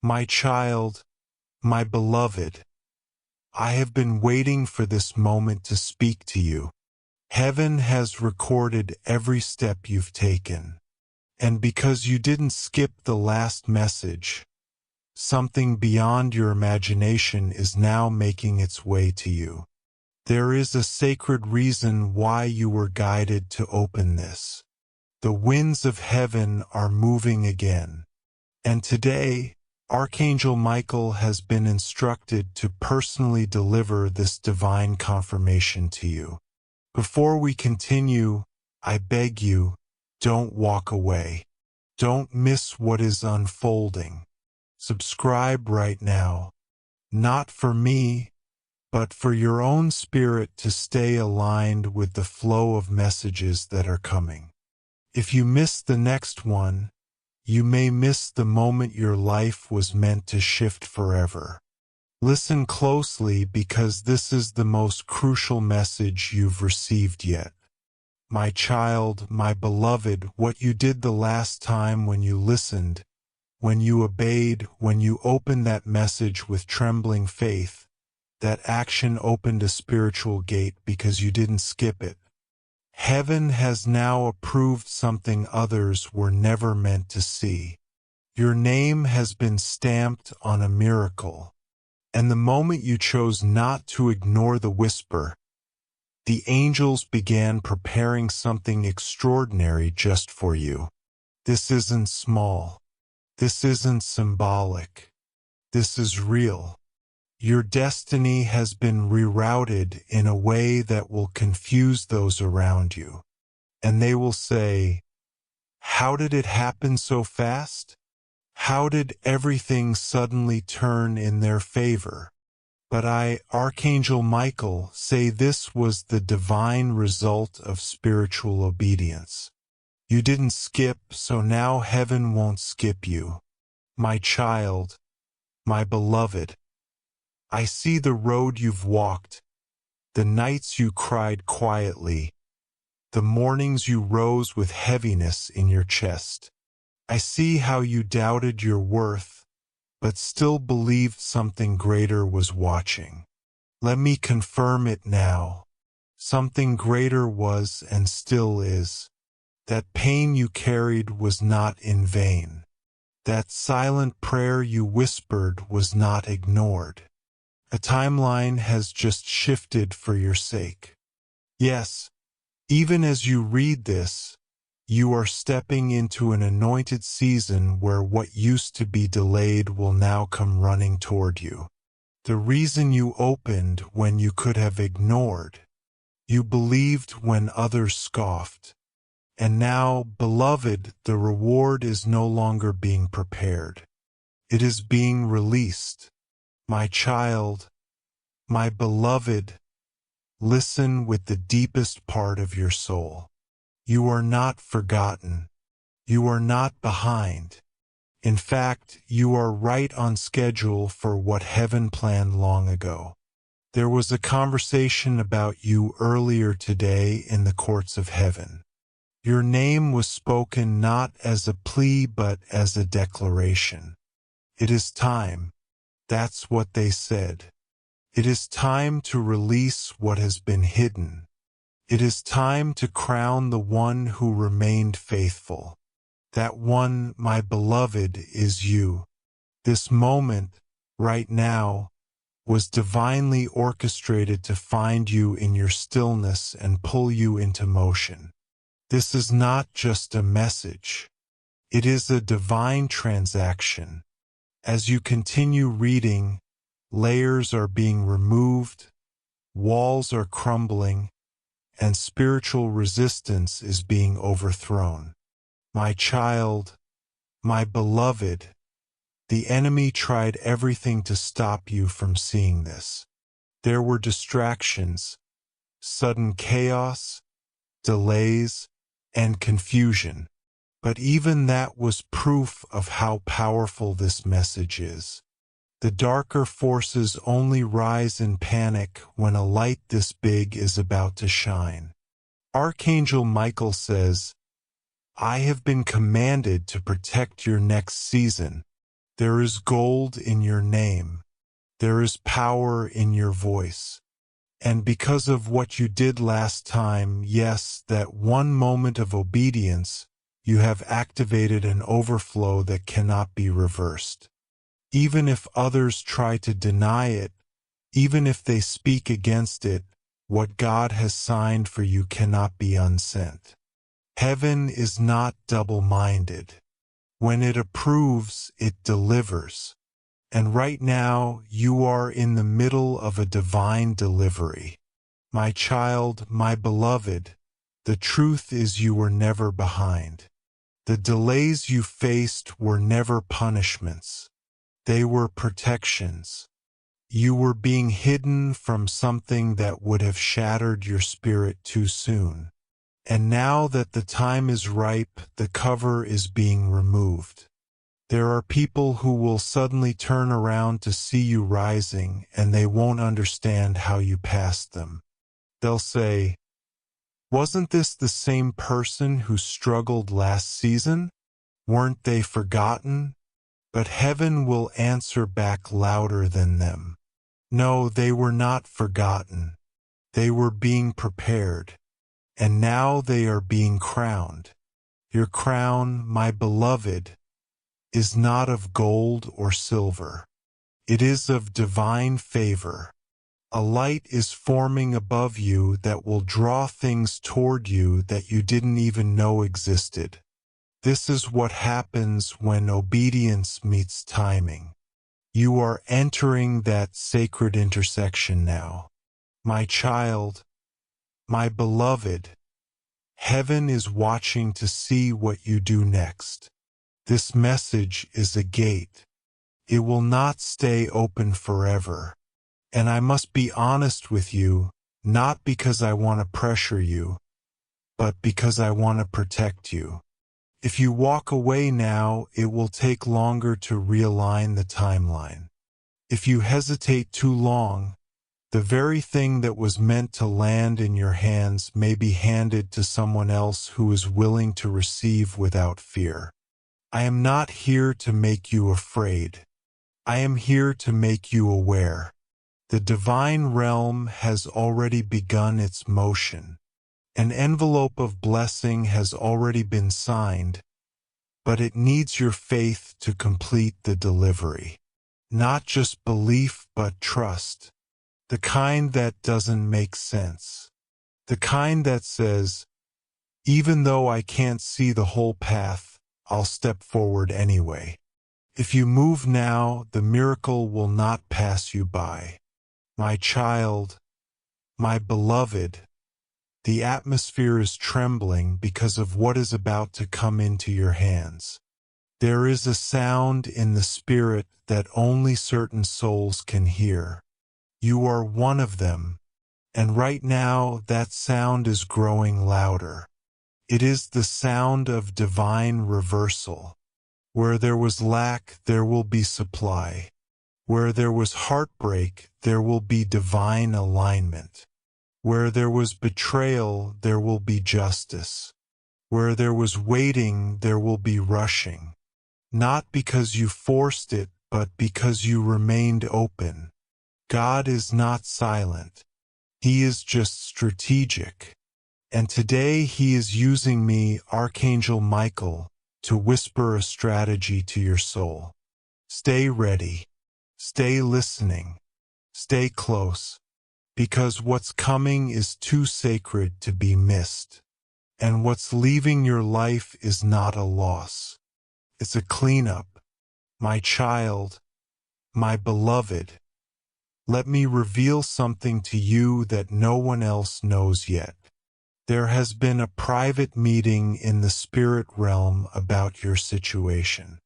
My child, my beloved, I have been waiting for this moment to speak to you. Heaven has recorded every step you've taken. And because you didn't skip the last message, something beyond your imagination is now making its way to you. There is a sacred reason why you were guided to open this. The winds of heaven are moving again. And today, Archangel Michael has been instructed to personally deliver this divine confirmation to you. Before we continue, I beg you, don't walk away. Don't miss what is unfolding. Subscribe right now. Not for me, but for your own spirit to stay aligned with the flow of messages that are coming. If you miss the next one, you may miss the moment your life was meant to shift forever. Listen closely because this is the most crucial message you've received yet. My child, my beloved, what you did the last time when you listened, when you obeyed, when you opened that message with trembling faith, that action opened a spiritual gate because you didn't skip it. Heaven has now approved something others were never meant to see. Your name has been stamped on a miracle. And the moment you chose not to ignore the whisper, the angels began preparing something extraordinary just for you. This isn't small. This isn't symbolic. This is real. Your destiny has been rerouted in a way that will confuse those around you. And they will say, "How did it happen so fast? How did everything suddenly turn in their favor?" But I, Archangel Michael, say this was the divine result of spiritual obedience. You didn't skip, so now heaven won't skip you. My child, my beloved, I see the road you've walked, the nights you cried quietly, the mornings you rose with heaviness in your chest. I see how you doubted your worth, but still believed something greater was watching. Let me confirm it now. Something greater was and still is. That pain you carried was not in vain. That silent prayer you whispered was not ignored. A timeline has just shifted for your sake. Yes, even as you read this, you are stepping into an anointed season where what used to be delayed will now come running toward you. The reason you opened when you could have ignored. You believed when others scoffed. And now, beloved, the reward is no longer being prepared. It is being released. My child, my beloved, listen with the deepest part of your soul. You are not forgotten. You are not behind. In fact, you are right on schedule for what heaven planned long ago. There was a conversation about you earlier today in the courts of heaven. Your name was spoken not as a plea but as a declaration. It is time. That's what they said. It is time to release what has been hidden. It is time to crown the one who remained faithful. That one, my beloved, is you. This moment, right now, was divinely orchestrated to find you in your stillness and pull you into motion. This is not just a message. It is a divine transaction. As you continue reading, layers are being removed, walls are crumbling, and spiritual resistance is being overthrown. My child, my beloved, the enemy tried everything to stop you from seeing this. There were distractions, sudden chaos, delays, and confusion. But even that was proof of how powerful this message is. The darker forces only rise in panic when a light this big is about to shine. Archangel Michael says, "I have been commanded to protect your next season, There is gold in your name. There is power in your voice. And because of what you did last time, yes, that one moment of obedience, you have activated an overflow that cannot be reversed. Even if others try to deny it, even if they speak against it, what God has signed for you cannot be unsent. Heaven is not double-minded. When it approves, it delivers. And right now, you are in the middle of a divine delivery. My child, my beloved, the truth is you were never behind. The delays you faced were never punishments. They were protections. You were being hidden from something that would have shattered your spirit too soon. And now that the time is ripe, the cover is being removed. There are people who will suddenly turn around to see you rising, and they won't understand how you passed them. They'll say, "Wasn't this the same person who struggled last season? Weren't they forgotten?" But heaven will answer back louder than them. No, they were not forgotten. They were being prepared. And now they are being crowned. Your crown, my beloved, is not of gold or silver. It is of divine favor. A light is forming above you that will draw things toward you that you didn't even know existed. This is what happens when obedience meets timing. You are entering that sacred intersection now. My child, my beloved, heaven is watching to see what you do next. This message is a gate. It will not stay open forever. And I must be honest with you, not because I want to pressure you, but because I want to protect you. If you walk away now, it will take longer to realign the timeline. If you hesitate too long, the very thing that was meant to land in your hands may be handed to someone else who is willing to receive without fear. I am not here to make you afraid. I am here to make you aware. The divine realm has already begun its motion. An envelope of blessing has already been signed, but it needs your faith to complete the delivery. Not just belief, but trust. The kind that doesn't make sense. The kind that says, even though I can't see the whole path, I'll step forward anyway. If you move now, the miracle will not pass you by. My child, my beloved, the atmosphere is trembling because of what is about to come into your hands. There is a sound in the spirit that only certain souls can hear. You are one of them, and right now that sound is growing louder. It is the sound of divine reversal. Where there was lack, there will be supply. Where there was heartbreak, there will be divine alignment. Where there was betrayal, there will be justice. Where there was waiting, there will be rushing. Not because you forced it, but because you remained open. God is not silent. He is just strategic. And today He is using me, Archangel Michael, to whisper a strategy to your soul. Stay ready. Stay listening. Stay close. Because what's coming is too sacred to be missed. And what's leaving your life is not a loss. It's a cleanup. My child, my beloved, let me reveal something to you that no one else knows yet. There has been a private meeting in the spirit realm about your situation.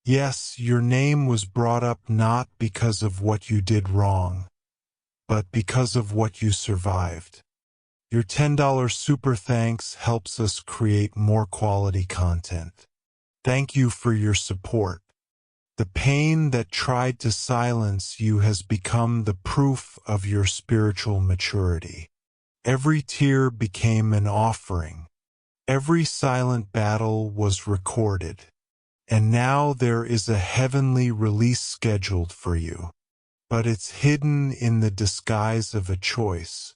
Yes, your name was brought up not because of what you did wrong, but because of what you survived. Your $10 super thanks helps us create more quality content. Thank you for your support. The pain that tried to silence you has become the proof of your spiritual maturity. Every tear became an offering. Every silent battle was recorded. And now there is a heavenly release scheduled for you. But it's hidden in the disguise of a choice.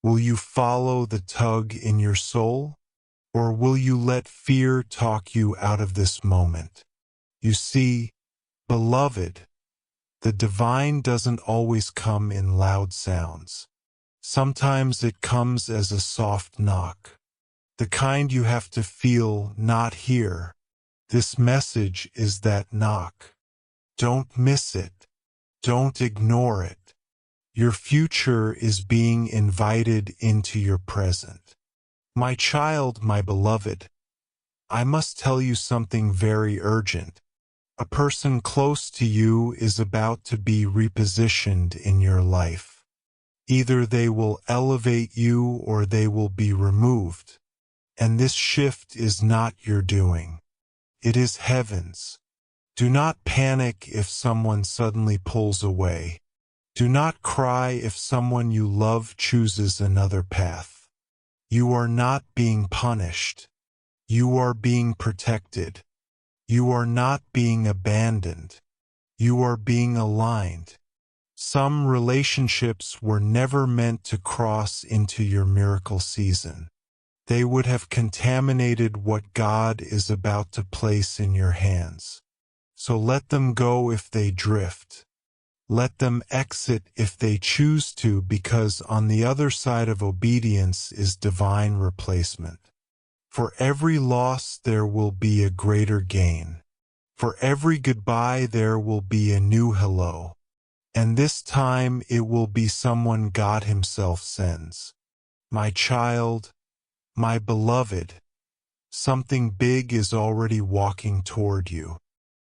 Will you follow the tug in your soul? Or will you let fear talk you out of this moment? You see, beloved, the divine doesn't always come in loud sounds. Sometimes it comes as a soft knock. The kind you have to feel, not hear. This message is that knock. Don't miss it. Don't ignore it. Your future is being invited into your present. My child, my beloved, I must tell you something very urgent. A person close to you is about to be repositioned in your life. Either they will elevate you or they will be removed. And this shift is not your doing. It is heaven's. Do not panic if someone suddenly pulls away. Do not cry if someone you love chooses another path. You are not being punished. You are being protected. You are not being abandoned. You are being aligned. Some relationships were never meant to cross into your miracle season. They would have contaminated what God is about to place in your hands. So let them go if they drift. Let them exit if they choose to, because on the other side of obedience is divine replacement. For every loss there will be a greater gain. For every goodbye there will be a new hello. And this time it will be someone God Himself sends. My child, my beloved, something big is already walking toward you.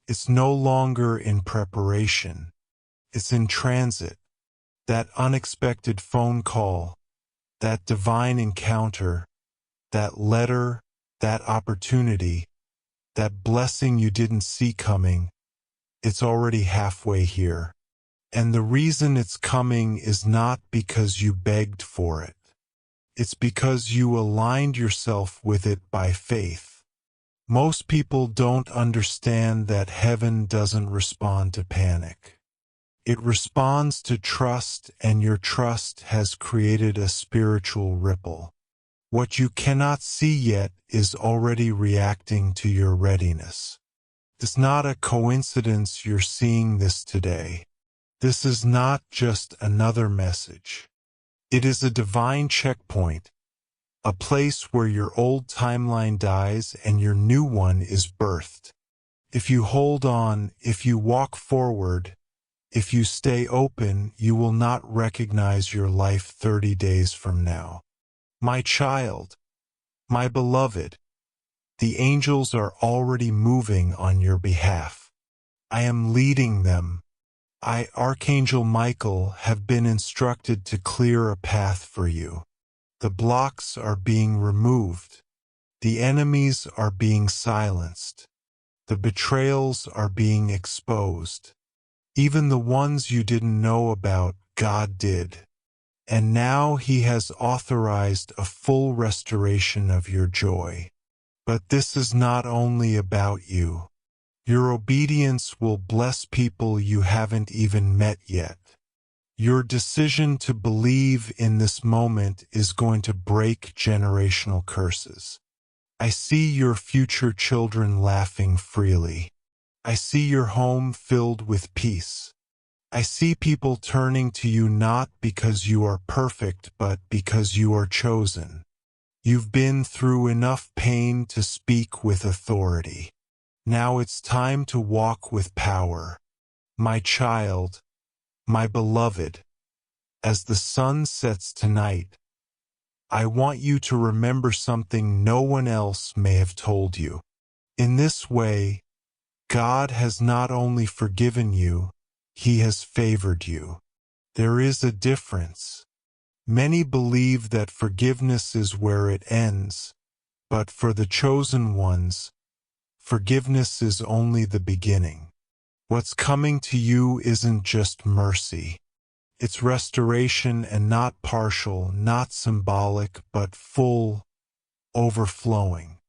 It's no longer in preparation. It's in transit. That unexpected phone call, that divine encounter, that letter, that opportunity, that blessing you didn't see coming, it's already halfway here. And the reason it's coming is not because you begged for it. It's because you aligned yourself with it by faith. Most people don't understand that heaven doesn't respond to panic. It responds to trust, and your trust has created a spiritual ripple. What you cannot see yet is already reacting to your readiness. It's not a coincidence you're seeing this today. This is not just another message. It is a divine checkpoint, a place where your old timeline dies and your new one is birthed. If you hold on, if you walk forward, if you stay open, you will not recognize your life 30 days from now. My child, my beloved, the angels are already moving on your behalf. I am leading them. I, Archangel Michael, have been instructed to clear a path for you. The blocks are being removed. The enemies are being silenced. The betrayals are being exposed. Even the ones you didn't know about, God did. And now He has authorized a full restoration of your joy. But this is not only about you. Your obedience will bless people you haven't even met yet. Your decision to believe in this moment is going to break generational curses. I see your future children laughing freely. I see your home filled with peace. I see people turning to you not because you are perfect, but because you are chosen. You've been through enough pain to speak with authority. Now it's time to walk with power. My child, my beloved, as the sun sets tonight, I want you to remember something no one else may have told you. In this way, God has not only forgiven you, He has favored you. There is a difference. Many believe that forgiveness is where it ends, but for the chosen ones, forgiveness is only the beginning. What's coming to you isn't just mercy. It's restoration, and not partial, not symbolic, but full, overflowing.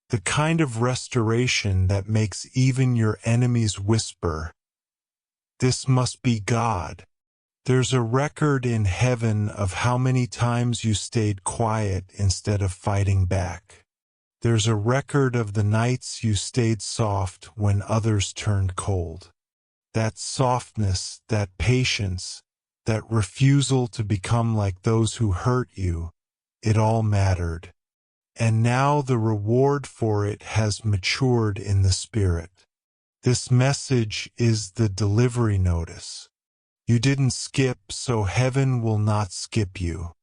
The kind of restoration that makes even your enemies whisper, "This must be God." There's a record in heaven of how many times you stayed quiet instead of fighting back. There's a record of the nights you stayed soft when others turned cold. That softness, that patience, that refusal to become like those who hurt you, it all mattered. And now the reward for it has matured in the spirit. This message is the delivery notice. You didn't skip, so heaven will not skip you.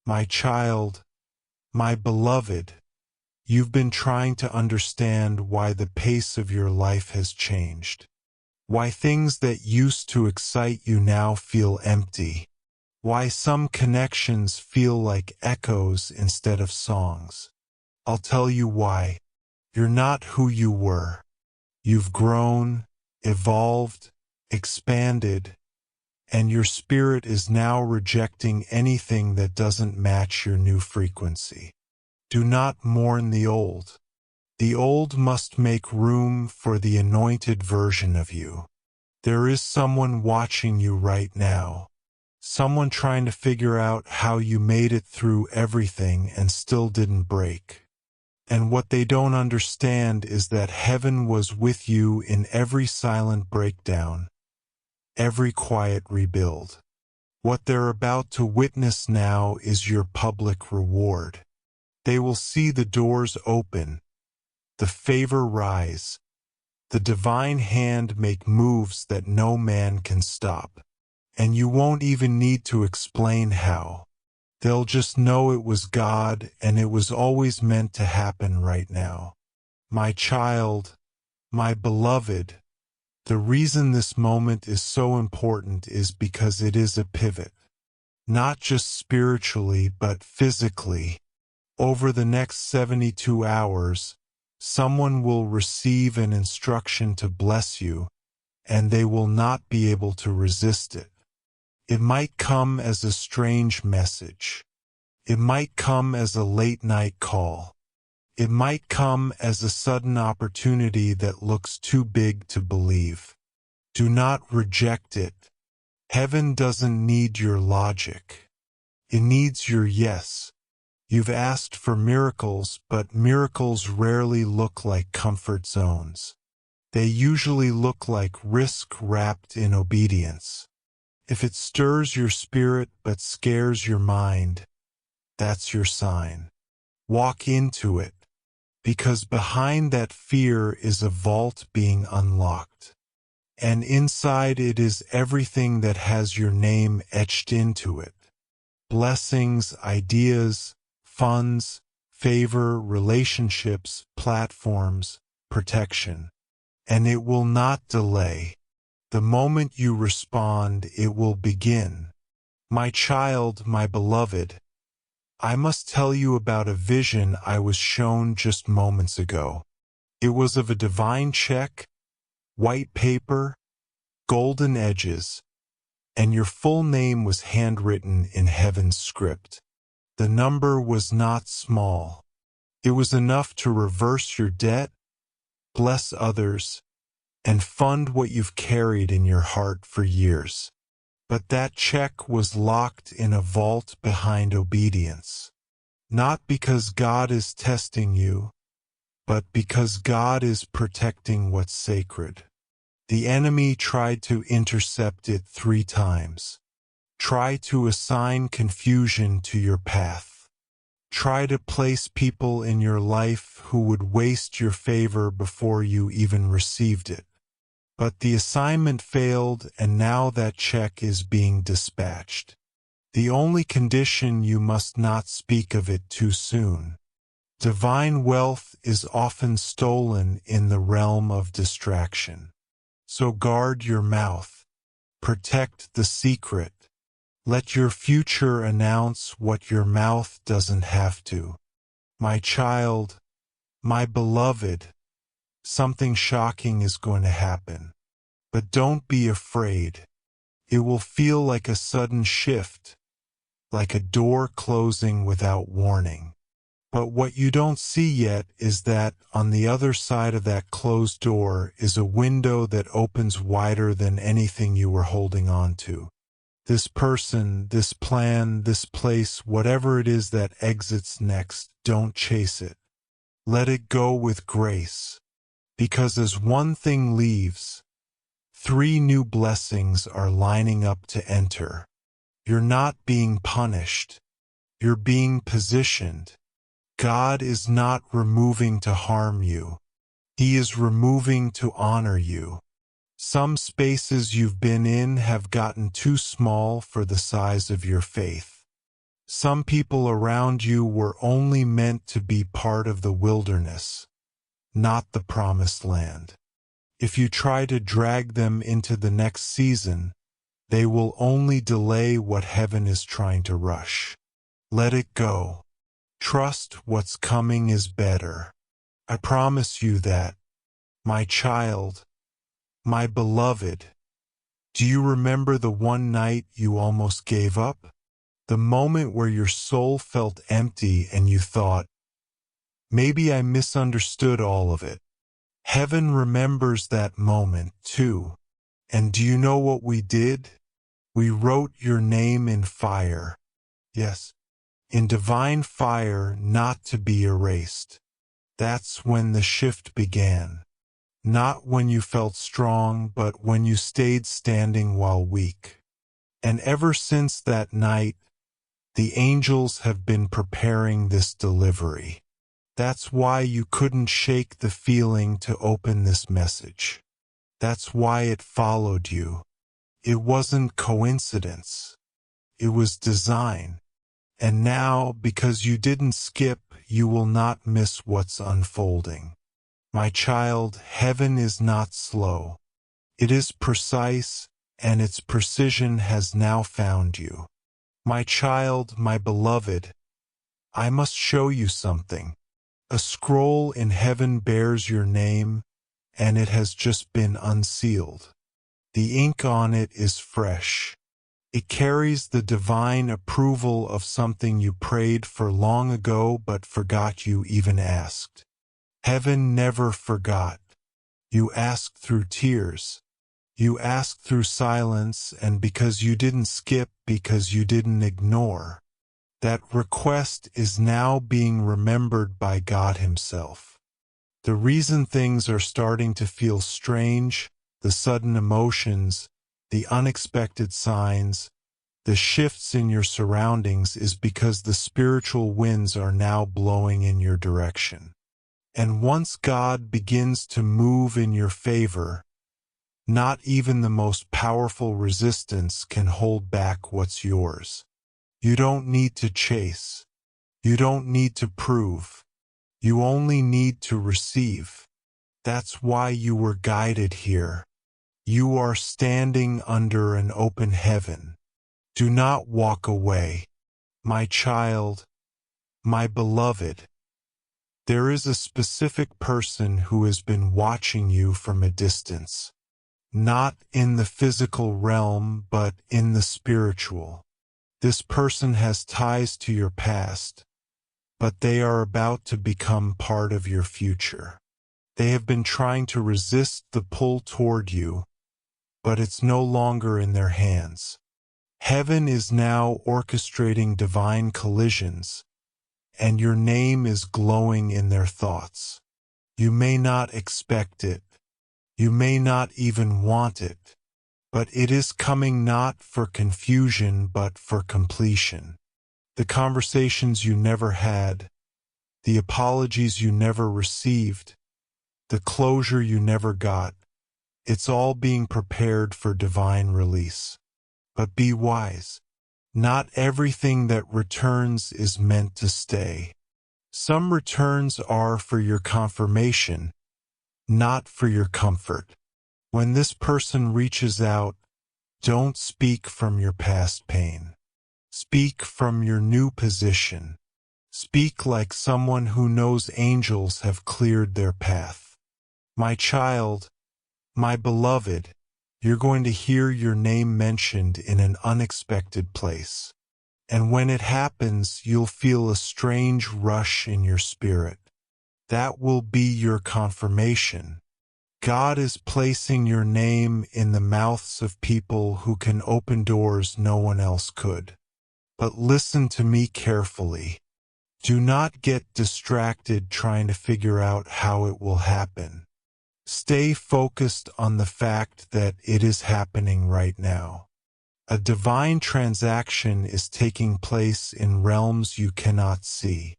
My child, my beloved, you've been trying to understand why the pace of your life has changed. Why things that used to excite you now feel empty. Why some connections feel like echoes instead of songs. I'll tell you why. You're not who you were. You've grown, evolved, expanded, and your spirit is now rejecting anything that doesn't match your new frequency. Do not mourn the old. The old must make room for the anointed version of you. There is someone watching you right now. Someone trying to figure out how you made it through everything and still didn't break. And what they don't understand is that heaven was with you in every silent breakdown, every quiet rebuild. What they're about to witness now is your public reward. They will see the doors open, the favor rise, the divine hand make moves that no man can stop. And you won't even need to explain how. They'll just know it was God and it was always meant to happen right now. My child, my beloved, the reason this moment is so important is because it is a pivot. Not just spiritually, but physically. Over the next 72 hours, someone will receive an instruction to bless you, and they will not be able to resist it. It might come as a strange message. It might come as a late-night call. It might come as a sudden opportunity that looks too big to believe. Do not reject it. Heaven doesn't need your logic. It needs your yes. You've asked for miracles, but miracles rarely look like comfort zones. They usually look like risk wrapped in obedience. If it stirs your spirit but scares your mind, that's your sign. Walk into it, because behind that fear is a vault being unlocked. And inside it is everything that has your name etched into it. Blessings, ideas, funds, favor, relationships, platforms, protection. And it will not delay. The moment you respond, it will begin. My child, my beloved, I must tell you about a vision I was shown just moments ago. It was of a divine check, white paper, golden edges, and your full name was handwritten in heaven's script. The number was not small. It was enough to reverse your debt, bless others, and fund what you've carried in your heart for years. But that check was locked in a vault behind obedience. Not because God is testing you, but because God is protecting what's sacred. The enemy tried to intercept it 3 times. Try to assign confusion to your path. Try to place people in your life who would waste your favor before you even received it. But the assignment failed, and now that check is being dispatched. The only condition: you must not speak of it too soon. Divine wealth is often stolen in the realm of distraction. So guard your mouth. Protect the secret. Let your future announce what your mouth doesn't have to. My child, my beloved, something shocking is going to happen. But don't be afraid. It will feel like a sudden shift, like a door closing without warning. But what you don't see yet is that on the other side of that closed door is a window that opens wider than anything you were holding on to. This person, this plan, this place, whatever it is that exits next, don't chase it. Let it go with grace. Because as one thing leaves, 3 new blessings are lining up to enter. You're not being punished. You're being positioned. God is not removing to harm you. He is removing to honor you. Some spaces you've been in have gotten too small for the size of your faith. Some people around you were only meant to be part of the wilderness, not the promised land. If you try to drag them into the next season, they will only delay what heaven is trying to rush. Let it go. Trust what's coming is better. I promise you that, my child, my beloved. Do you remember the one night you almost gave up? The moment where your soul felt empty and you thought, maybe I misunderstood all of it. Heaven remembers that moment too. And do you know what we did? We wrote your name in fire. Yes, in divine fire, not to be erased. That's when the shift began. Not when you felt strong, but when you stayed standing while weak. And ever since that night, the angels have been preparing this delivery. That's why you couldn't shake the feeling to open this message. That's why it followed you. It wasn't coincidence. It was design. And now, because you didn't skip, you will not miss what's unfolding. My child, heaven is not slow. It is precise, and its precision has now found you. My child, my beloved, I must show you something. A scroll in heaven bears your name, and it has just been unsealed. The ink on it is fresh. It carries the divine approval of something you prayed for long ago but forgot you even asked. Heaven never forgot. You asked through tears. You asked through silence, and because you didn't skip, because you didn't ignore. That request is now being remembered by God Himself. The reason things are starting to feel strange, the sudden emotions, the unexpected signs, the shifts in your surroundings is because the spiritual winds are now blowing in your direction. And once God begins to move in your favor, not even the most powerful resistance can hold back what's yours. You don't need to chase. You don't need to prove. You only need to receive. That's why you were guided here. You are standing under an open heaven. Do not walk away. My child, my beloved. There is a specific person who has been watching you from a distance. Not in the physical realm, but in the spiritual. This person has ties to your past, but they are about to become part of your future. They have been trying to resist the pull toward you, but it's no longer in their hands. Heaven is now orchestrating divine collisions, and your name is glowing in their thoughts. You may not expect it. You may not even want it, but it is coming not for confusion but for completion. The conversations you never had, the apologies you never received, the closure you never got, it's all being prepared for divine release. But be wise. Not everything that returns is meant to stay. Some returns are for your confirmation, not for your comfort. When this person reaches out, don't speak from your past pain. Speak from your new position. Speak like someone who knows angels have cleared their path. My child, my beloved, you're going to hear your name mentioned in an unexpected place. And when it happens, you'll feel a strange rush in your spirit. That will be your confirmation. God is placing your name in the mouths of people who can open doors no one else could. But listen to me carefully. Do not get distracted trying to figure out how it will happen. Stay focused on the fact that it is happening right now. A divine transaction is taking place in realms you cannot see.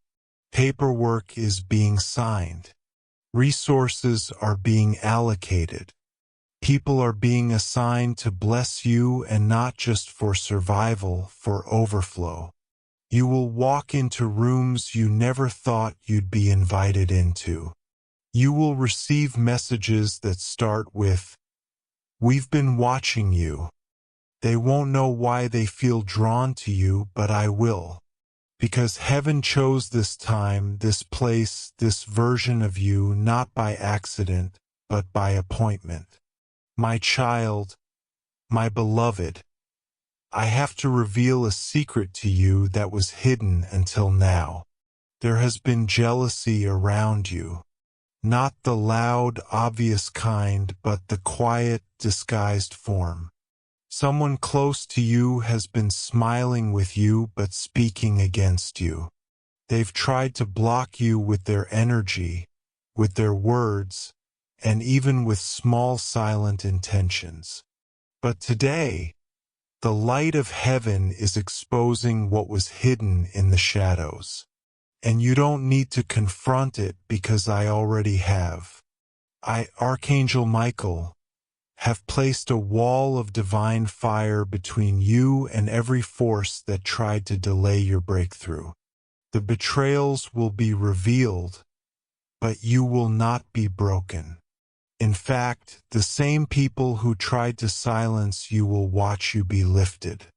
Paperwork is being signed. Resources are being allocated. People are being assigned to bless you, and not just for survival, for overflow. You will walk into rooms you never thought you'd be invited into. You will receive messages that start with, "We've been watching you." They won't know why they feel drawn to you, but I will. Because heaven chose this time, this place, this version of you, not by accident, but by appointment. My child, my beloved, I have to reveal a secret to you that was hidden until now. There has been jealousy around you. Not the loud, obvious kind, but the quiet, disguised form. Someone close to you has been smiling with you but speaking against you. They've tried to block you with their energy, with their words, and even with small silent intentions. But today, the light of heaven is exposing what was hidden in the shadows. And you don't need to confront it because I already have. I, Archangel Michael, have placed a wall of divine fire between you and every force that tried to delay your breakthrough. The betrayals will be revealed, but you will not be broken. In fact, the same people who tried to silence you will watch you be lifted.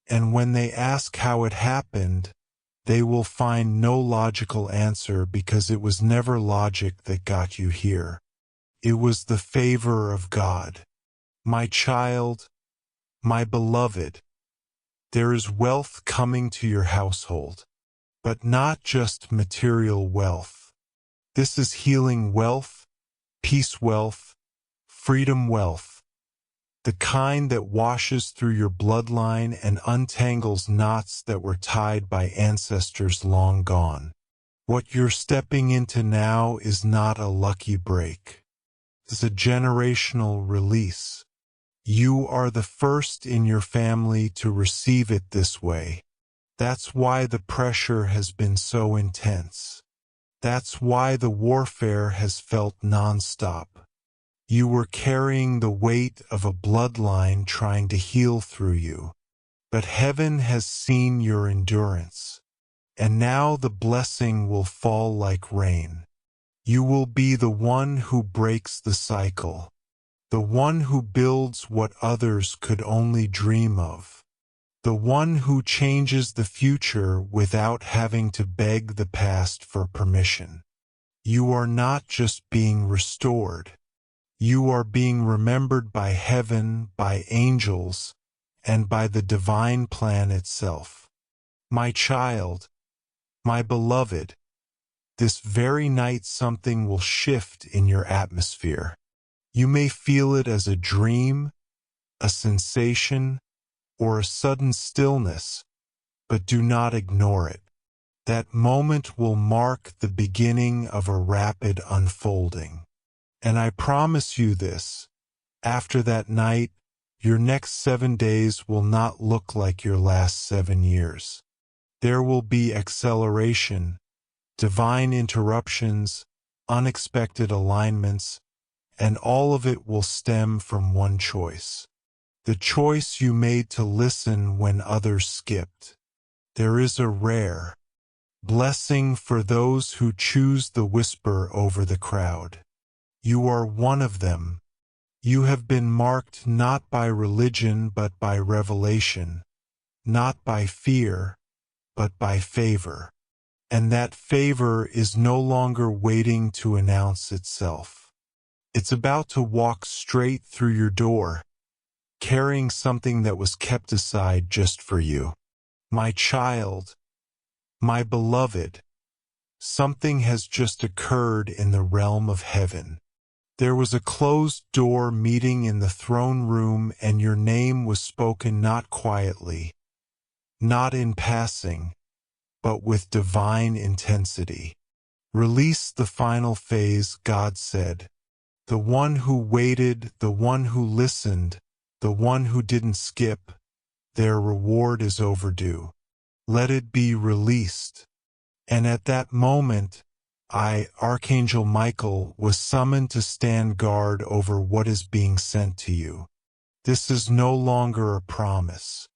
And when they ask how it happened, they will find no logical answer, because it was never logic that got you here. It was the favor of God. My child, my beloved, there is wealth coming to your household, but not just material wealth. This is healing wealth, peace wealth, freedom wealth, the kind that washes through your bloodline and untangles knots that were tied by ancestors long gone. What you're stepping into now is not a lucky break. It's a generational release. You are the first in your family to receive it this way. That's why the pressure has been so intense. That's why the warfare has felt nonstop. You were carrying the weight of a bloodline trying to heal through you. But heaven has seen your endurance. And now the blessing will fall like rain. You will be the one who breaks the cycle. The one who builds what others could only dream of. The one who changes the future without having to beg the past for permission. You are not just being restored. You are being remembered by heaven, by angels, and by the divine plan itself. My child, my beloved, this very night something will shift in your atmosphere. You may feel it as a dream, a sensation, or a sudden stillness, but do not ignore it. That moment will mark the beginning of a rapid unfolding. And I promise you this, after that night, your next 7 days will not look like your last 7 years. There will be acceleration, divine interruptions, unexpected alignments, and all of it will stem from one choice. The choice you made to listen when others skipped. There is a rare blessing for those who choose the whisper over the crowd. You are one of them. You have been marked not by religion but by revelation, not by fear, but by favor. And that favor is no longer waiting to announce itself. It's about to walk straight through your door, carrying something that was kept aside just for you. My child, my beloved, something has just occurred in the realm of heaven. There was a closed door meeting in the throne room, and your name was spoken not quietly, not in passing, but with divine intensity. Release the final phase, God said. The one who waited, the one who listened, the one who didn't skip, their reward is overdue. Let it be released. And at that moment, I, Archangel Michael, was summoned to stand guard over what is being sent to you. This is no longer a promise.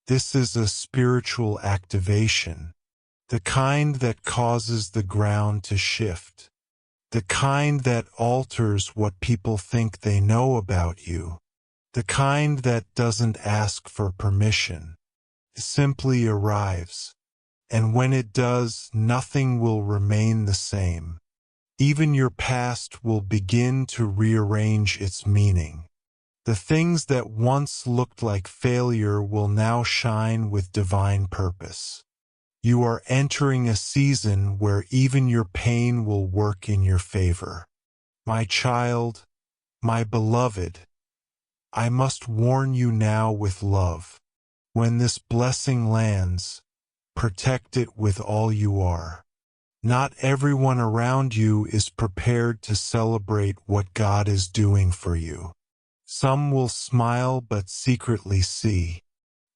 This is a spiritual activation, the kind that causes the ground to shift, the kind that alters what people think they know about you, the kind that doesn't ask for permission. It simply arrives. And when it does, nothing will remain the same. Even your past will begin to rearrange its meaning. The things that once looked like failure will now shine with divine purpose. You are entering a season where even your pain will work in your favor. My child, my beloved, I must warn you now with love. When this blessing lands, protect it with all you are. Not everyone around you is prepared to celebrate what God is doing for you. Some will smile but secretly see.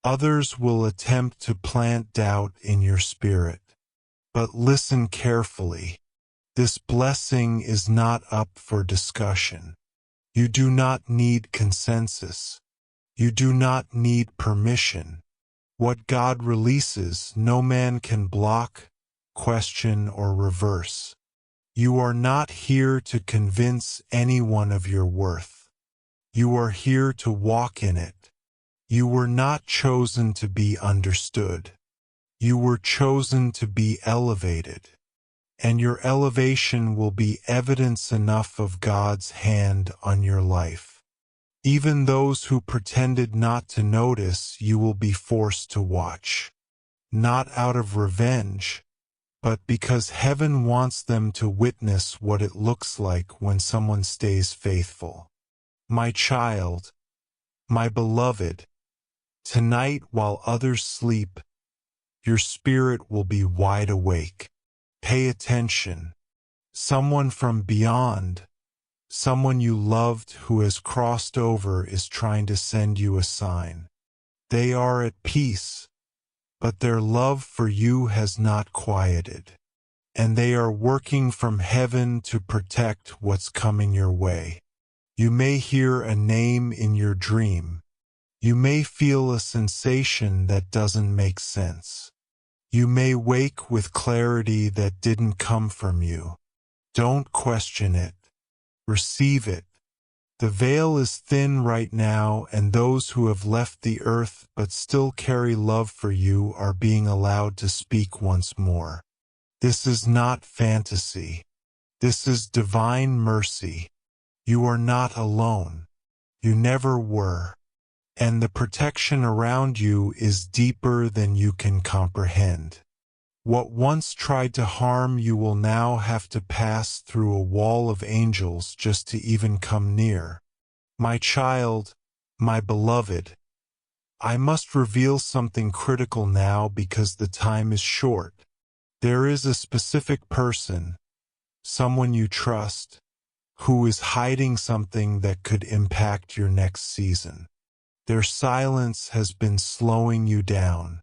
Others will attempt to plant doubt in your spirit. But listen carefully. This blessing is not up for discussion. You do not need consensus. You do not need permission. What God releases, no man can block, question, or reverse. You are not here to convince anyone of your worth. You are here to walk in it. You were not chosen to be understood. You were chosen to be elevated. And your elevation will be evidence enough of God's hand on your life. Even those who pretended not to notice, you will be forced to watch. Not out of revenge, but because heaven wants them to witness what it looks like when someone stays faithful. My child, my beloved, tonight while others sleep, your spirit will be wide awake. Pay attention. Someone from beyond, someone you loved who has crossed over, is trying to send you a sign. They are at peace, but their love for you has not quieted, and they are working from heaven to protect what's coming your way. You may hear a name in your dream. You may feel a sensation that doesn't make sense. You may wake with clarity that didn't come from you. Don't question it. Receive it. The veil is thin right now, and those who have left the earth but still carry love for you are being allowed to speak once more. This is not fantasy. This is divine mercy. You are not alone. You never were. And the protection around you is deeper than you can comprehend. What once tried to harm you will now have to pass through a wall of angels just to even come near. My child, my beloved, I must reveal something critical now because the time is short. There is a specific person, someone you trust, who is hiding something that could impact your next season. Their silence has been slowing you down,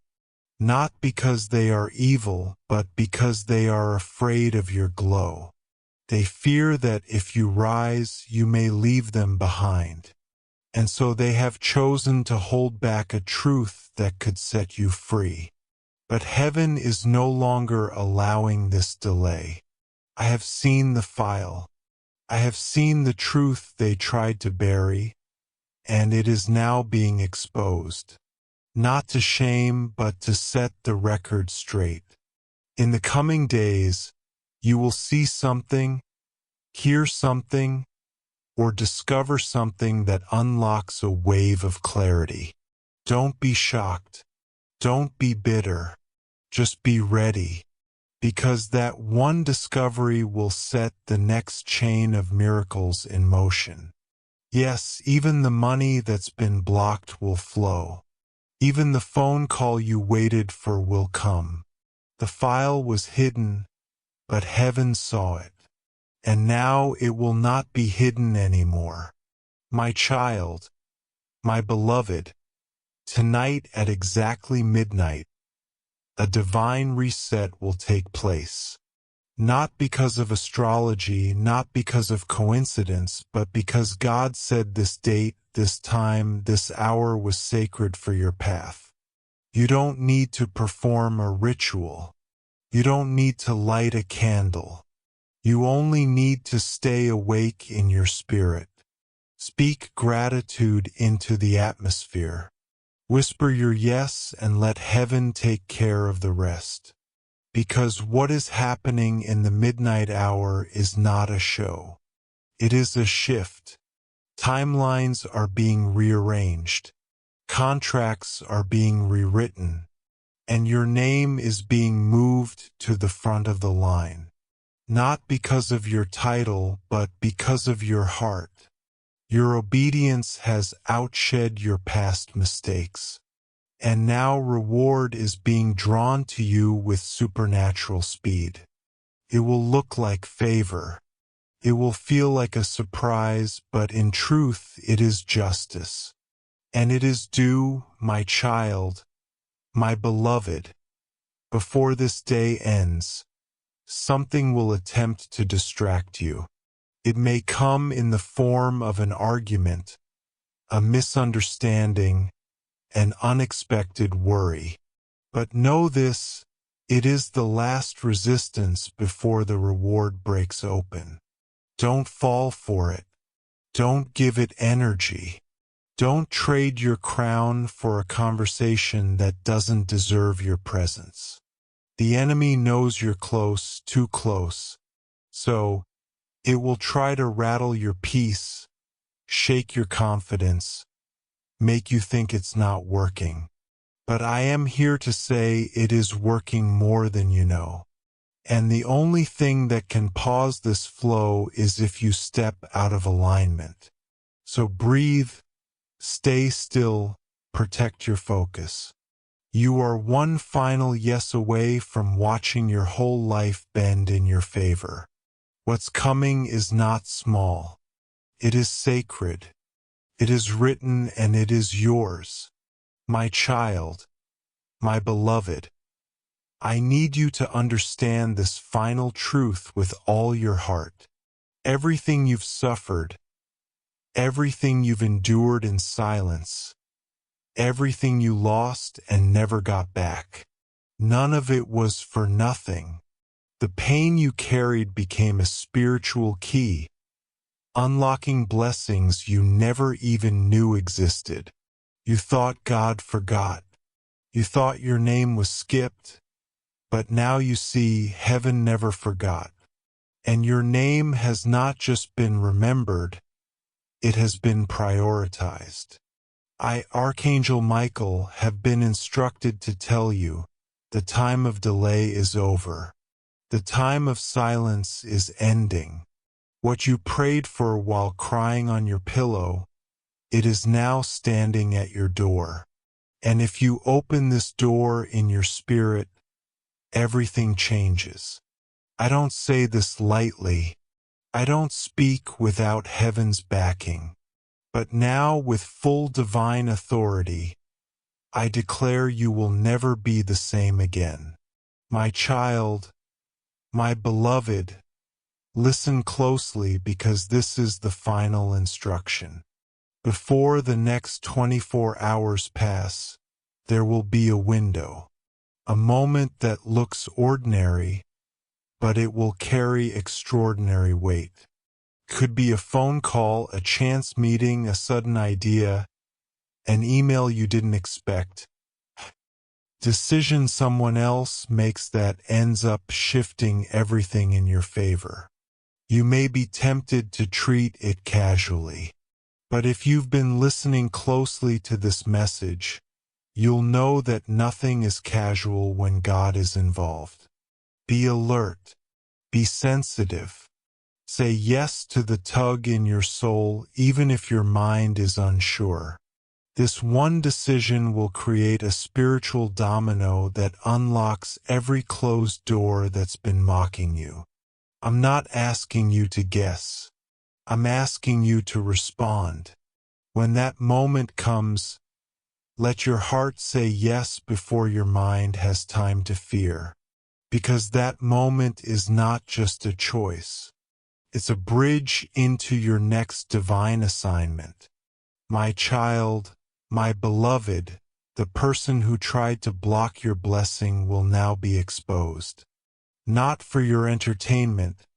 not because they are evil, but because they are afraid of your glow. They fear that if you rise, you may leave them behind. And so they have chosen to hold back a truth that could set you free. But heaven is no longer allowing this delay. I have seen the file. I have seen the truth they tried to bury, and it is now being exposed. Not to shame, but to set the record straight. In the coming days, you will see something, hear something, or discover something that unlocks a wave of clarity. Don't be shocked. Don't be bitter. Just be ready, because that one discovery will set the next chain of miracles in motion. Yes, even the money that's been blocked will flow. Even the phone call you waited for will come. The file was hidden, but heaven saw it. And now it will not be hidden anymore. My child, my beloved, tonight at exactly midnight, a divine reset will take place. Not because of astrology, not because of coincidence, but because God said this date, this time, this hour was sacred for your path. You don't need to perform a ritual. You don't need to light a candle. You only need to stay awake in your spirit. Speak gratitude into the atmosphere. Whisper your yes and let heaven take care of the rest. Because what is happening in the midnight hour is not a show. It is a shift. Timelines are being rearranged. Contracts are being rewritten. And your name is being moved to the front of the line. Not because of your title, but because of your heart. Your obedience has outshed your past mistakes. And now reward is being drawn to you with supernatural speed. It will look like favor. It will feel like a surprise, but in truth it is justice. And it is due, my child, my beloved. Before this day ends, something will attempt to distract you. It may come in the form of an argument, a misunderstanding, an unexpected worry. But know this, it is the last resistance before the reward breaks open. Don't fall for it. Don't give it energy. Don't trade your crown for a conversation that doesn't deserve your presence. The enemy knows you're close, too close. So, it will try to rattle your peace, shake your confidence, make you think it's not working. But I am here to say it is working more than you know. And the only thing that can pause this flow is if you step out of alignment. So breathe, stay still, protect your focus. You are one final yes away from watching your whole life bend in your favor. What's coming is not small. It is sacred. It is written and it is yours. My child, my beloved, I need you to understand this final truth with all your heart. Everything you've suffered, everything you've endured in silence, everything you lost and never got back, none of it was for nothing. The pain you carried became a spiritual key, unlocking blessings you never even knew existed. You thought God forgot. You thought your name was skipped, but now you see heaven never forgot. And your name has not just been remembered, it has been prioritized. I, Archangel Michael, have been instructed to tell you, the time of delay is over. The time of silence is ending. What you prayed for while crying on your pillow, it is now standing at your door. And if you open this door in your spirit, everything changes. I don't say this lightly. I don't speak without heaven's backing. But now, with full divine authority, I declare you will never be the same again. My child, my beloved, listen closely because this is the final instruction. Before the next 24 hours pass, there will be a window, a moment that looks ordinary, but it will carry extraordinary weight. Could be a phone call, a chance meeting, a sudden idea, an email you didn't expect. Decision someone else makes that ends up shifting everything in your favor. You may be tempted to treat it casually, but if you've been listening closely to this message, you'll know that nothing is casual when God is involved. Be alert. Be sensitive. Say yes to the tug in your soul even if your mind is unsure. This one decision will create a spiritual domino that unlocks every closed door that's been mocking you. I'm not asking you to guess. I'm asking you to respond. When that moment comes, let your heart say yes before your mind has time to fear. Because that moment is not just a choice. It's a bridge into your next divine assignment. My child, my beloved, the person who tried to block your blessing will now be exposed. Not for your entertainment,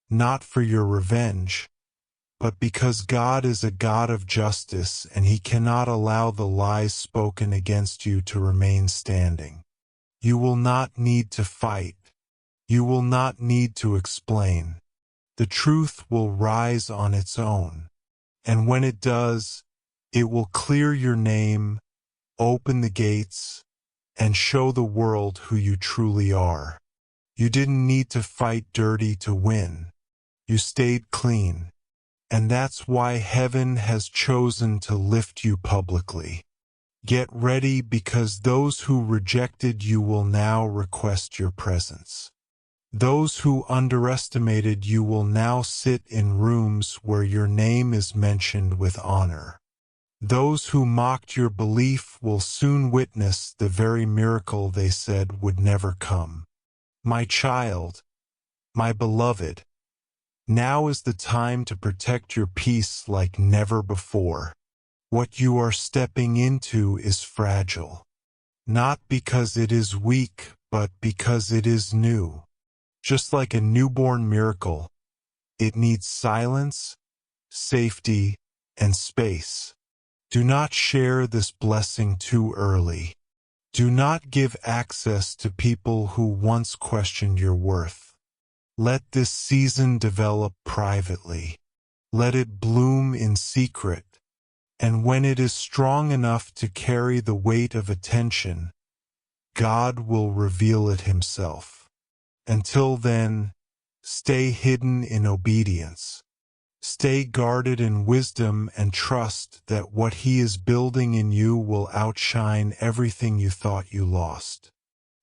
not for your revenge, but because God is a God of justice and He cannot allow the lies spoken against you to remain standing. You will not need to fight. You will not need to explain. The truth will rise on its own. And when it does, it will clear your name, open the gates, and show the world who you truly are. You didn't need to fight dirty to win. You stayed clean. And that's why heaven has chosen to lift you publicly. Get ready because those who rejected you will now request your presence. Those who underestimated you will now sit in rooms where your name is mentioned with honor. Those who mocked your belief will soon witness the very miracle they said would never come. My child, my beloved, now is the time to protect your peace like never before. What you are stepping into is fragile. Not because it is weak, but because it is new. Just like a newborn miracle, it needs silence, safety, and space. Do not share this blessing too early. Do not give access to people who once questioned your worth. Let this season develop privately. Let it bloom in secret. And when it is strong enough to carry the weight of attention, God will reveal it Himself. Until then, stay hidden in obedience. Stay guarded in wisdom and trust that what He is building in you will outshine everything you thought you lost.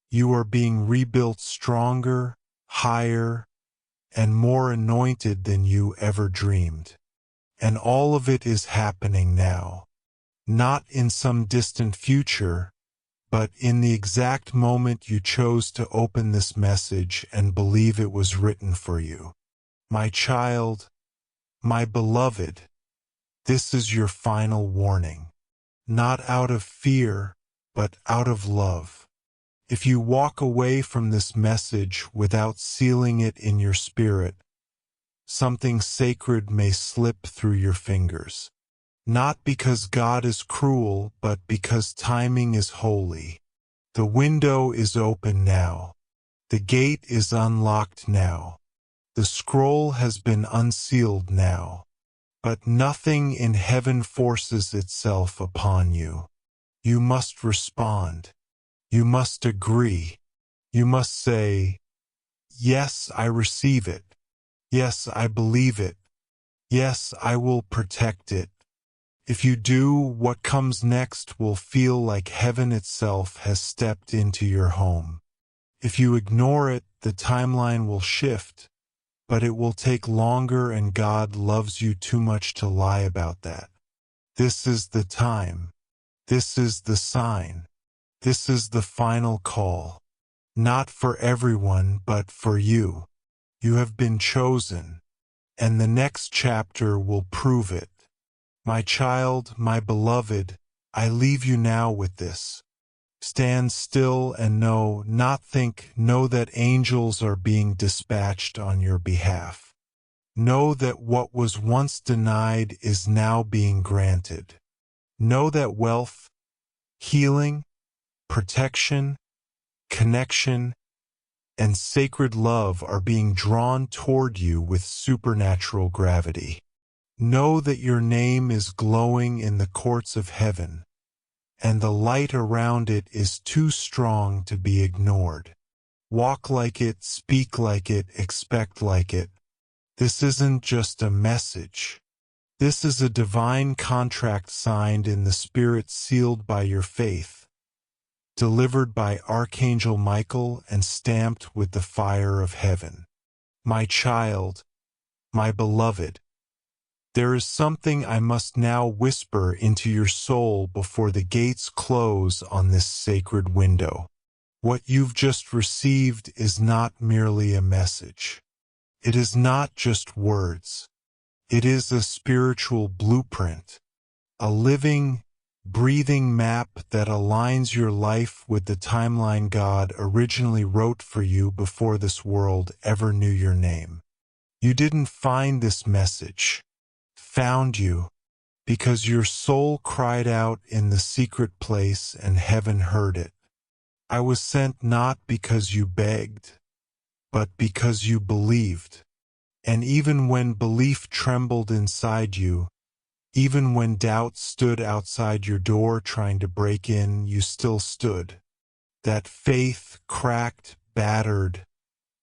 You are being rebuilt stronger, higher, and more anointed than you ever dreamed. And all of it is happening now. Not in some distant future, but in the exact moment you chose to open this message and believe it was written for you. My child, my beloved, this is your final warning. Not out of fear, but out of love. If you walk away from this message without sealing it in your spirit, something sacred may slip through your fingers. Not because God is cruel, but because timing is holy. The window is open now. The gate is unlocked now. The scroll has been unsealed now. But nothing in heaven forces itself upon you. You must respond. You must agree. You must say, yes, I receive it. Yes, I believe it. Yes, I will protect it. If you do, what comes next will feel like heaven itself has stepped into your home. If you ignore it, the timeline will shift, but it will take longer and God loves you too much to lie about that. This is the time. This is the sign. This is the final call. Not for everyone, but for you. You have been chosen, and the next chapter will prove it. My child, my beloved, I leave you now with this. Stand still and know, not think, know that angels are being dispatched on your behalf. Know that what was once denied is now being granted. Know that wealth, healing, protection, connection, and sacred love are being drawn toward you with supernatural gravity. Know that your name is glowing in the courts of heaven, and the light around it is too strong to be ignored. Walk like it, speak like it, expect like it. This isn't just a message. This is a divine contract signed in the Spirit, sealed by your faith, delivered by Archangel Michael and stamped with the fire of heaven. My child, my beloved, there is something I must now whisper into your soul before the gates close on this sacred window. What you've just received is not merely a message. It is not just words. It is a spiritual blueprint, a living, breathing map that aligns your life with the timeline God originally wrote for you before this world ever knew your name. You didn't find this message, found you, because your soul cried out in the secret place and heaven heard it. I was sent not because you begged, but because you believed. And even when belief trembled inside you, even when doubt stood outside your door trying to break in, you still stood. That faith, cracked, battered,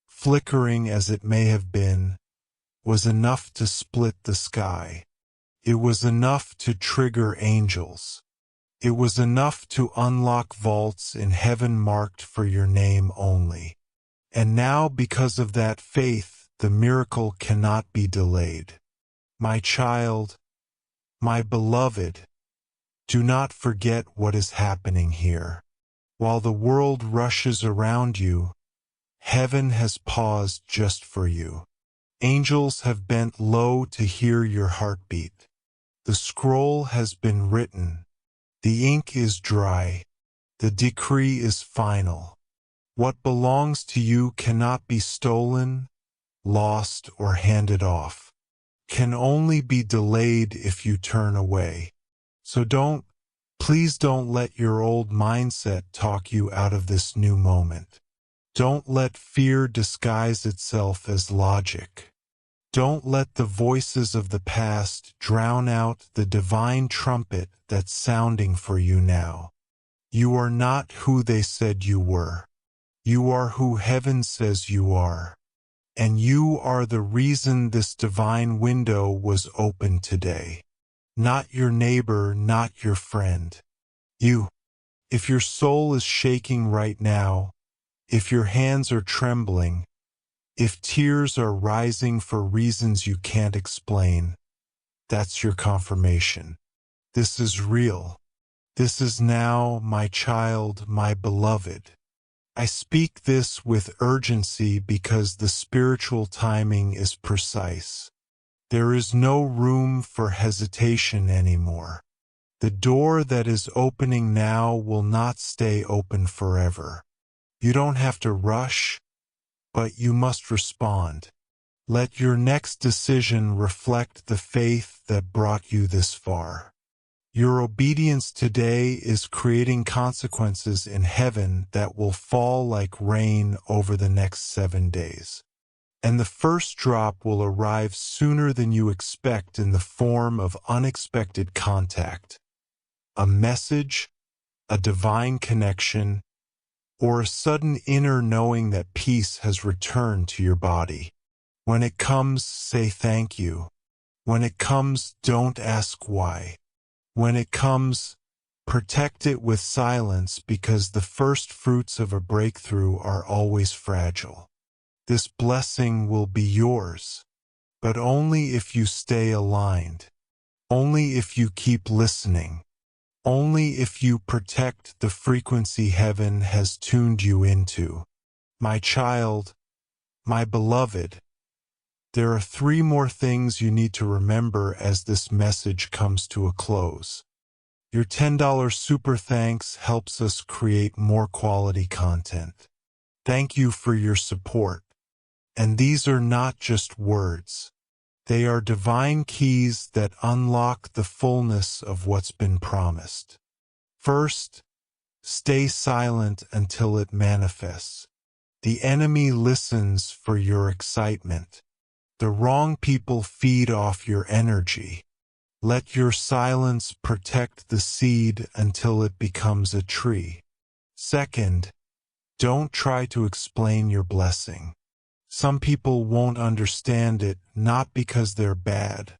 flickering as it may have been, was enough to split the sky. It was enough to trigger angels. It was enough to unlock vaults in heaven marked for your name only. And now, because of that faith, the miracle cannot be delayed. My child, my beloved, do not forget what is happening here. While the world rushes around you, heaven has paused just for you. Angels have bent low to hear your heartbeat. The scroll has been written. The ink is dry. The decree is final. What belongs to you cannot be stolen, lost, or handed off. Can only be delayed if you turn away. So please don't let your old mindset talk you out of this new moment. Don't let fear disguise itself as logic. Don't let the voices of the past drown out the divine trumpet that's sounding for you now. You are not who they said you were. You are who heaven says you are. And you are the reason this divine window was open today. Not your neighbor, not your friend. You. If your soul is shaking right now, if your hands are trembling, if tears are rising for reasons you can't explain, that's your confirmation. This is real. This is now, my child, my beloved. I speak this with urgency because the spiritual timing is precise. There is no room for hesitation anymore. The door that is opening now will not stay open forever. You don't have to rush, but you must respond. Let your next decision reflect the faith that brought you this far. Your obedience today is creating consequences in heaven that will fall like rain over the next 7 days. And the first drop will arrive sooner than you expect in the form of unexpected contact. A message, a divine connection, or a sudden inner knowing that peace has returned to your body. When it comes, say thank you. When it comes, don't ask why. When it comes, protect it with silence, because the first fruits of a breakthrough are always fragile. This blessing will be yours, but only if you stay aligned, only if you keep listening, only if you protect the frequency heaven has tuned you into. My child, my beloved, there are 3 more things you need to remember as this message comes to a close. Your $10 super thanks helps us create more quality content. Thank you for your support. And these are not just words. They are divine keys that unlock the fullness of what's been promised. First, stay silent until it manifests. The enemy listens for your excitement. The wrong people feed off your energy. Let your silence protect the seed until it becomes a tree. Second, don't try to explain your blessing. Some people won't understand it, not because they're bad,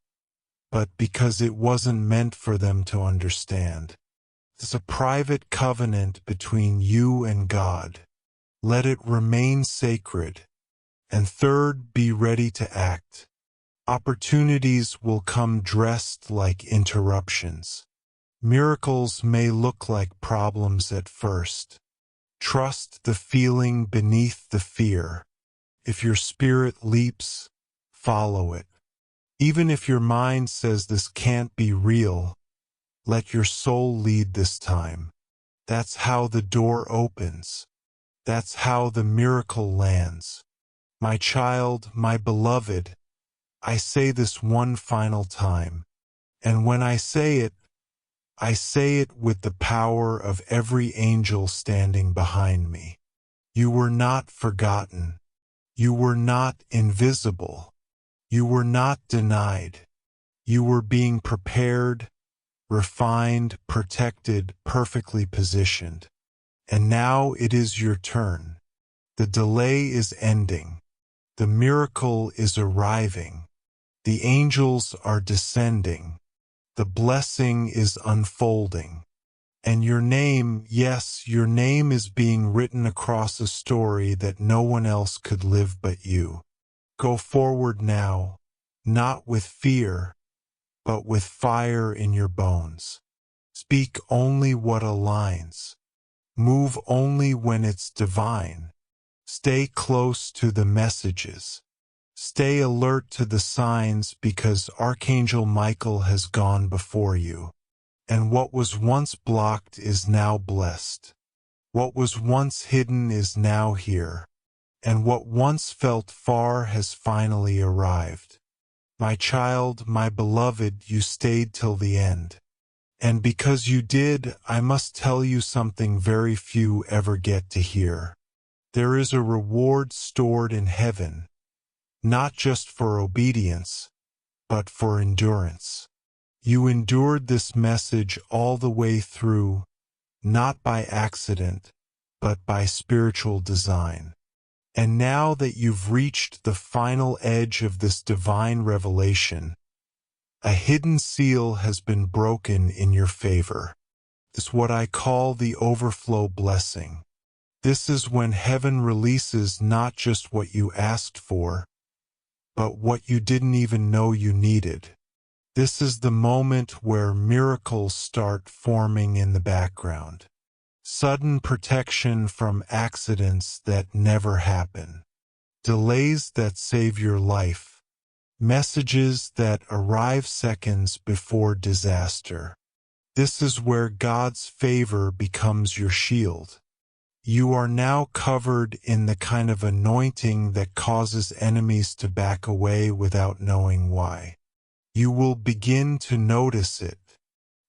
but because it wasn't meant for them to understand. It's a private covenant between you and God. Let it remain sacred. And third, be ready to act. Opportunities will come dressed like interruptions. Miracles may look like problems at first. Trust the feeling beneath the fear. If your spirit leaps, follow it. Even if your mind says this can't be real, let your soul lead this time. That's how the door opens. That's how the miracle lands. My child, my beloved, I say this one final time. And when I say it with the power of every angel standing behind me. You were not forgotten. You were not invisible. You were not denied. You were being prepared, refined, protected, perfectly positioned. And now it is your turn. The delay is ending. The miracle is arriving. The angels are descending. The blessing is unfolding. And your name, yes, your name is being written across a story that no one else could live but you. Go forward now, not with fear, but with fire in your bones. Speak only what aligns. Move only when it's divine. Stay close to the messages. Stay alert to the signs because Archangel Michael has gone before you. And what was once blocked is now blessed. What was once hidden is now here. And what once felt far has finally arrived. My child, my beloved, you stayed till the end. And because you did, I must tell you something very few ever get to hear. There is a reward stored in heaven, not just for obedience, but for endurance. You endured this message all the way through, not by accident, but by spiritual design. And now that you've reached the final edge of this divine revelation, a hidden seal has been broken in your favor. It's what I call the overflow blessing. This is when heaven releases not just what you asked for, but what you didn't even know you needed. This is the moment where miracles start forming in the background. Sudden protection from accidents that never happen. Delays that save your life. Messages that arrive seconds before disaster. This is where God's favor becomes your shield. You are now covered in the kind of anointing that causes enemies to back away without knowing why. You will begin to notice it.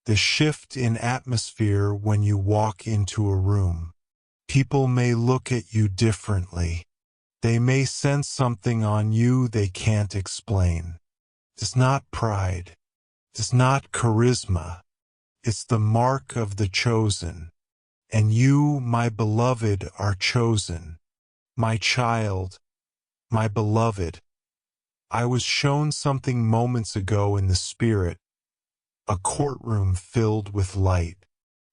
The shift in atmosphere when you walk into a room. People may look at you differently. They may sense something on you they can't explain. It's not pride. It's not charisma. It's the mark of the chosen. And you, my beloved, are chosen. My child, my beloved. I was shown something moments ago in the spirit. A courtroom filled with light.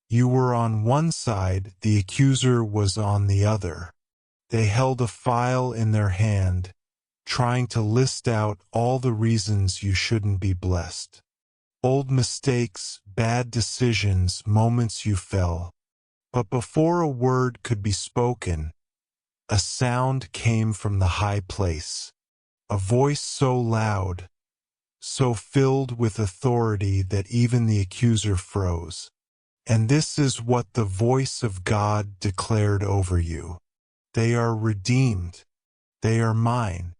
You were on one side, the accuser was on the other. They held a file in their hand, trying to list out all the reasons you shouldn't be blessed. Old mistakes, bad decisions, moments you fell. But before a word could be spoken, a sound came from the high place. A voice so loud, so filled with authority that even the accuser froze. And this is what the voice of God declared over you. They are redeemed. They are mine.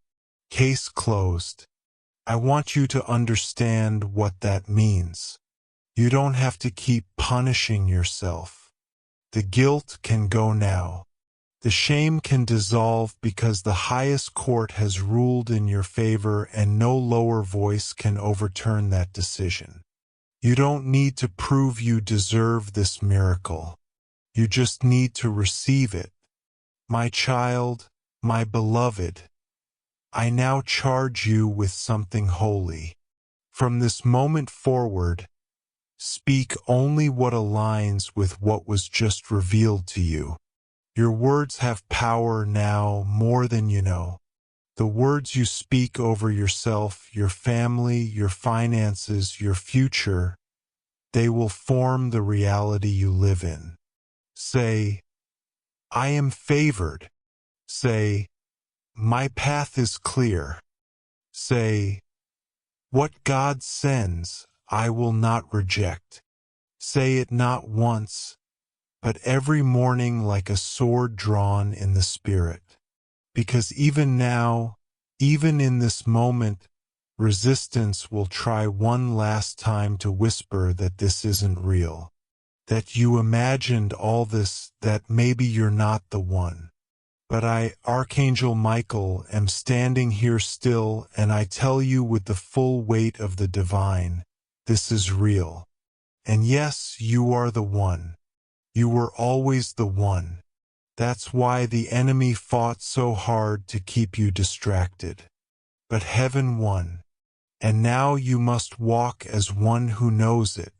Case closed. I want you to understand what that means. You don't have to keep punishing yourself. The guilt can go now. The shame can dissolve because the highest court has ruled in your favor and no lower voice can overturn that decision. You don't need to prove you deserve this miracle. You just need to receive it. My child, my beloved, I now charge you with something holy. From this moment forward, speak only what aligns with what was just revealed to you. Your words have power now more than you know. The words you speak over yourself, your family, your finances, your future, they will form the reality you live in. Say, I am favored. Say, my path is clear. Say, what God sends, I will not reject. Say it not once, but every morning like a sword drawn in the Spirit. Because even now, even in this moment, resistance will try one last time to whisper that this isn't real. That you imagined all this, that maybe you're not the one. But I, Archangel Michael, am standing here still, and I tell you with the full weight of the divine, this is real. And yes, you are the one. You were always the one. That's why the enemy fought so hard to keep you distracted. But heaven won. And now you must walk as one who knows it.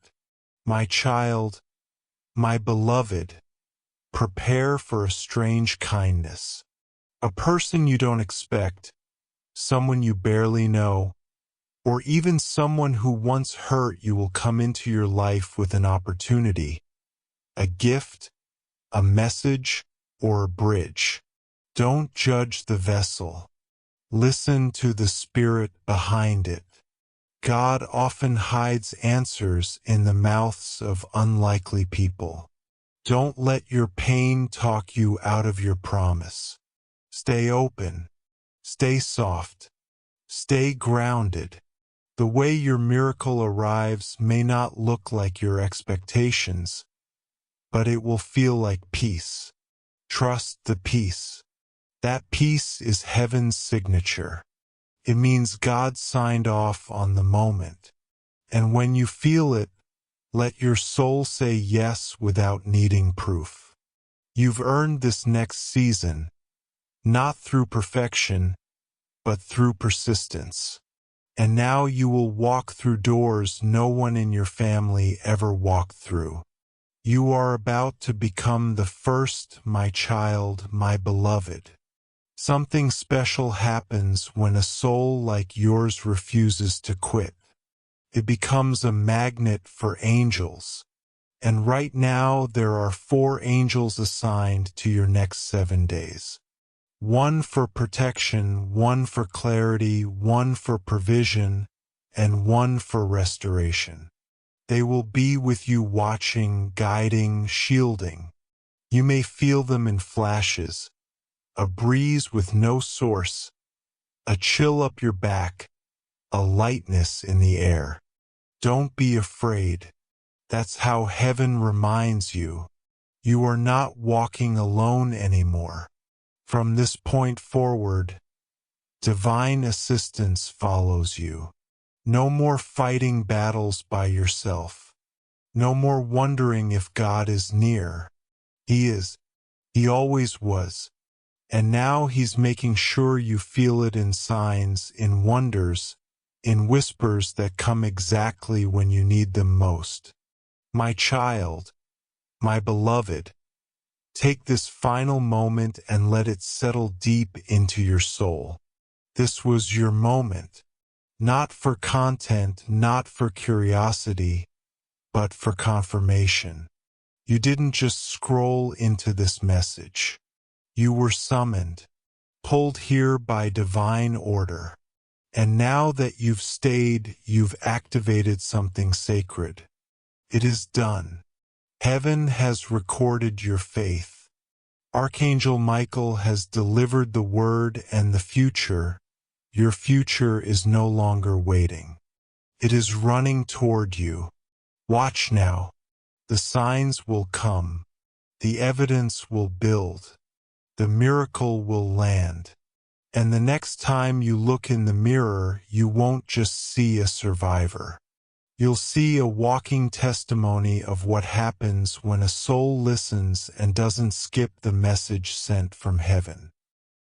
My child, my beloved, prepare for a strange kindness. A person you don't expect, someone you barely know, or even someone who once hurt you will come into your life with an opportunity, a gift, a message, or a bridge. Don't judge the vessel. Listen to the spirit behind it. God often hides answers in the mouths of unlikely people. Don't let your pain talk you out of your promise. Stay open. Stay soft. Stay grounded. The way your miracle arrives may not look like your expectations, but it will feel like peace. Trust the peace. That peace is heaven's signature. It means God signed off on the moment. And when you feel it, let your soul say yes without needing proof. You've earned this next season, not through perfection, but through persistence. And now you will walk through doors no one in your family ever walked through. You are about to become the first, my child, my beloved. Something special happens when a soul like yours refuses to quit. It becomes a magnet for angels. And right now there are 4 angels assigned to your next 7 days. 1 for protection, 1 for clarity, 1 for provision, and 1 for restoration. They will be with you watching, guiding, shielding. You may feel them in flashes, a breeze with no source, a chill up your back, a lightness in the air. Don't be afraid. That's how heaven reminds you. You are not walking alone anymore. From this point forward, divine assistance follows you. No more fighting battles by yourself. No more wondering if God is near. He is. He always was. And now He's making sure you feel it in signs, in wonders, in whispers that come exactly when you need them most. My child, my beloved, take this final moment and let it settle deep into your soul. This was your moment, not for content, not for curiosity, but for confirmation. You didn't just scroll into this message. You were summoned, pulled here by divine order. And now that you've stayed, you've activated something sacred. It is done. Heaven has recorded your faith. Archangel Michael has delivered the word and the future. Your future is no longer waiting. It is running toward you. Watch now. The signs will come. The evidence will build. The miracle will land. And the next time you look in the mirror, you won't just see a survivor. You'll see a walking testimony of what happens when a soul listens and doesn't skip the message sent from heaven.